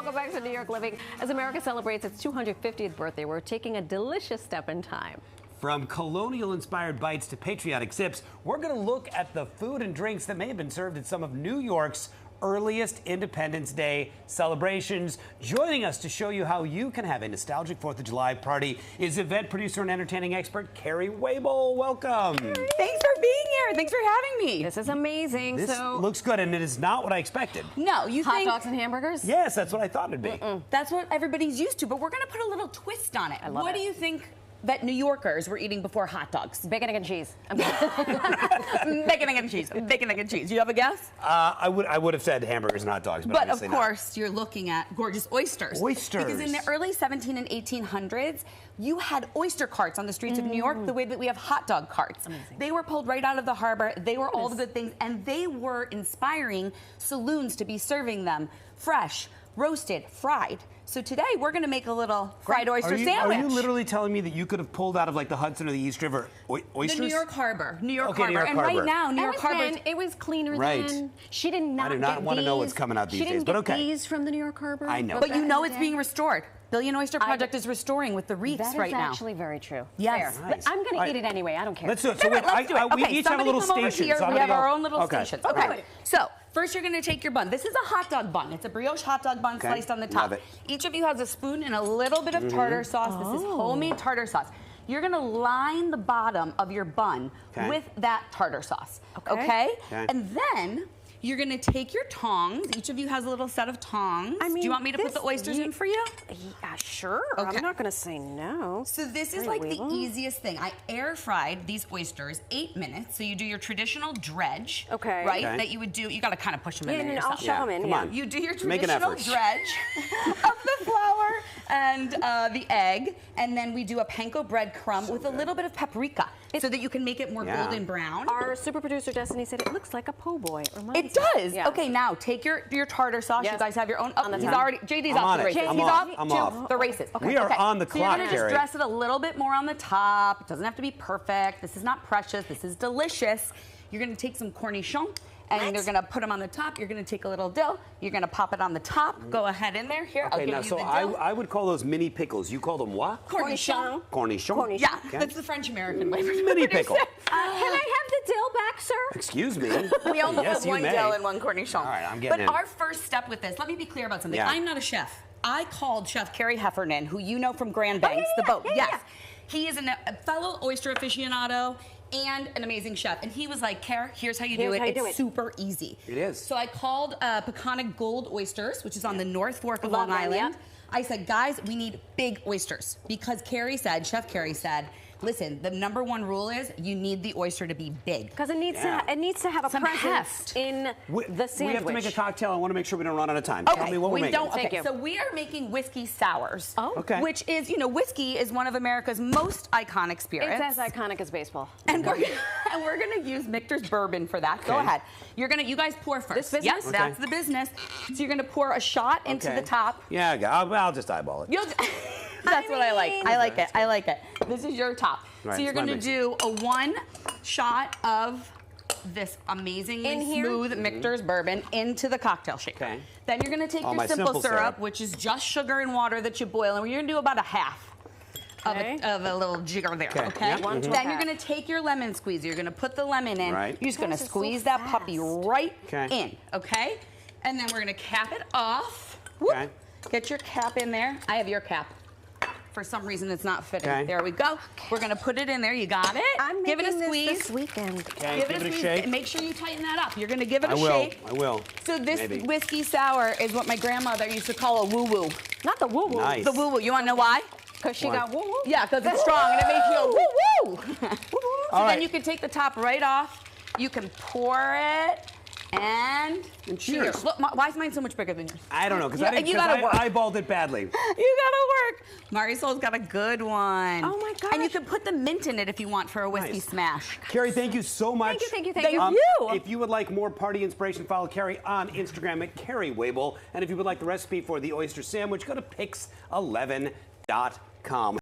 welcome back to New York Living. As America celebrates its 250th birthday, we're taking a delicious step in time. From colonial-inspired bites to patriotic sips, we're going to look at the food and drinks that may have been served at some of New York's earliest Independence Day celebrations. Joining us to show you how you can have a nostalgic 4th of July party is event producer and entertaining expert Carrie Wable. Welcome. Thanks for being here. Thanks for having me. This is amazing. This looks good, and it is not what I expected. No, you Hot think dogs and hamburgers? Yes, that's what I thought it'd be. that's what everybody's used to, but we're going to put a little twist on it. What do you think that New Yorkers were eating before hot dogs? Bacon, egg, and cheese. Bacon, egg, and cheese. Bacon, egg, and cheese. Do you have a guess? I would have said hamburgers and hot dogs, but But of obviously not. course, you're looking at gorgeous oysters. Oysters. Because in the early 17 and 1800s, you had oyster carts on the streets of New York the way that we have hot dog carts. Amazing. They were pulled right out of the harbor. They were all the good things, and they were inspiring saloons to be serving them fresh, roasted, fried. So today, we're going to make a little fried oyster sandwich. Are you literally telling me that you could have pulled out of like the Hudson or the East River oysters? The New York Harbor. New York Okay, Harbor. New York and Harbor. right now, New York And Harbor. then it was cleaner Right. then. She did not I do not get want to know these. what's coming out these She days, didn't but get okay. these from the New York Harbor. I know. But you know back it's in the being day. restored. Billion Oyster Project is restoring with the reefs That is right now. actually very true. Yes. Fair. Nice. But I'm going All to right. eat it anyway. I don't care. Let's do it. So wait, let's do it. We Okay, each have a somebody little come over station. here. So I'm We have gonna our go- own little Okay. stations. All Okay. right. So first you're going to take your bun. This is a hot dog bun. It's a brioche hot dog bun sliced on the top. Love it. Each of you has a spoon and a little bit of tartar sauce. This is homemade tartar sauce. You're going to line the bottom of your bun with that tartar sauce. Okay? And then you're going to take your tongs. Each of you has a little set of tongs. I mean, do you want me to put the oysters in for you? Yeah, sure. Okay. I'm not going to say no. So this is Very like the Wable. easiest thing. I air fried these oysters 8 minutes. So you do your traditional dredge, Okay. right? Okay. That you would do. You got to kind of push them in Yeah, there no, I'll yourself. shove them in. come Yeah. on. You do your Make an traditional effort. dredge of the flour and the egg, and then we do a panko bread crumb with a little bit of paprika, so that you can make it more golden brown. Our super producer Destiny said it looks like a po' boy. It does. Yeah. Okay, now take your tartar sauce. Yes. You guys have your own. On the he's top. already. JD's I'm off on the it. races. I'm He's off. off. I'm to off. the races. We are on the So you're clock, gonna Carrie. just dress it a little bit more on the top. It doesn't have to be perfect. This is not precious. This is delicious. You're gonna take some cornichon and you're gonna put them on the top. You're gonna take a little dill. You're gonna pop it on the top. Go ahead in there. Here, I'll Okay, give now, you so the dill. I would call those mini pickles. You call them what? Cornichon. Cornichon. Yeah, Okay. that's the French-American way. Mini pickle. Can I have the dill back, sir? Excuse me. We only Yes, put you one may. dill and one cornichon. All right, I'm getting But in. our first step with this, let me be clear about something. Yeah. I'm not a chef. I called Chef Carrie Heffernan, who you know from Grand Banks, the boat. Yes. He is a fellow oyster aficionado and an amazing chef. And he was like, Care, here's how you do Here's it. how you It's do it. super easy. It is. So I called Peconic Gold Oysters, which is on the North Fork of Love Long them, Island. yep. I said, guys, we need big oysters. Because Chef Carrie said, listen, the #1 rule is you need the oyster to be big. Because it needs to have a Some presence heft. in the sandwich. We have to make a cocktail. I want to make sure we don't run out of time. Okay, Tell me what we're we making. don't. Thank Okay, you. so we are making whiskey sours. Oh. Okay. Which is, whiskey is one of America's most iconic spirits. It's as iconic as baseball. And we're gonna use Michter's bourbon for that. Go Okay. ahead. You guys pour first. This business? Yes, Okay. that's the business. So you're gonna pour a shot into Okay. the top. Yeah, I'll just eyeball it. You'll. That's what I like. I like it. I like it. This is your top. Right, so you're it's my gonna mix. do a 1 shot of this amazingly In here? smooth Michter's bourbon into the cocktail shaker. Okay. Then you're gonna take Oh, your my simple syrup, syrup. which is just sugar and water that you boil, and you're gonna do about a half Okay. of a little jigger there. Okay. Okay. Yep. One to a Then you're half. gonna take your lemon squeeze. You're gonna put the lemon in. Right. You're just gonna This is so squeeze that puppy fast. right Okay. in. Okay. And then we're gonna cap it off. Whoop. Okay. Get your cap in there. I have your cap. For some reason, it's not fitting. Okay. There we go. We're gonna put it in there. You got it. I'm give it a making squeeze. this weekend. Okay, Give it a squeeze. shake. Make sure you tighten that up. You're gonna give it I a will. shake. I will. So this Maybe. whiskey sour is what my grandmother used to call a woo-woo. Not the woo-woo. Nice. The woo-woo. You wanna know why? Because she Why? got woo-woo. Yeah, because it's strong and it makes you go woo-woo. So All then right. you can take the top right off. You can pour it. And cheers. Look, why is mine so much bigger than yours? I don't know, because Yeah, you gotta work. I eyeballed it badly. You gotta work. Marisol's got a good one. Oh my gosh. And you can put the mint in it if you want for a whiskey Nice. smash. Carrie, thank you so much. Thank you. Thank you. If you would like more party inspiration, follow Carrie on Instagram at Carrie Wable. And if you would like the recipe for the oyster sandwich, go to pix11.com.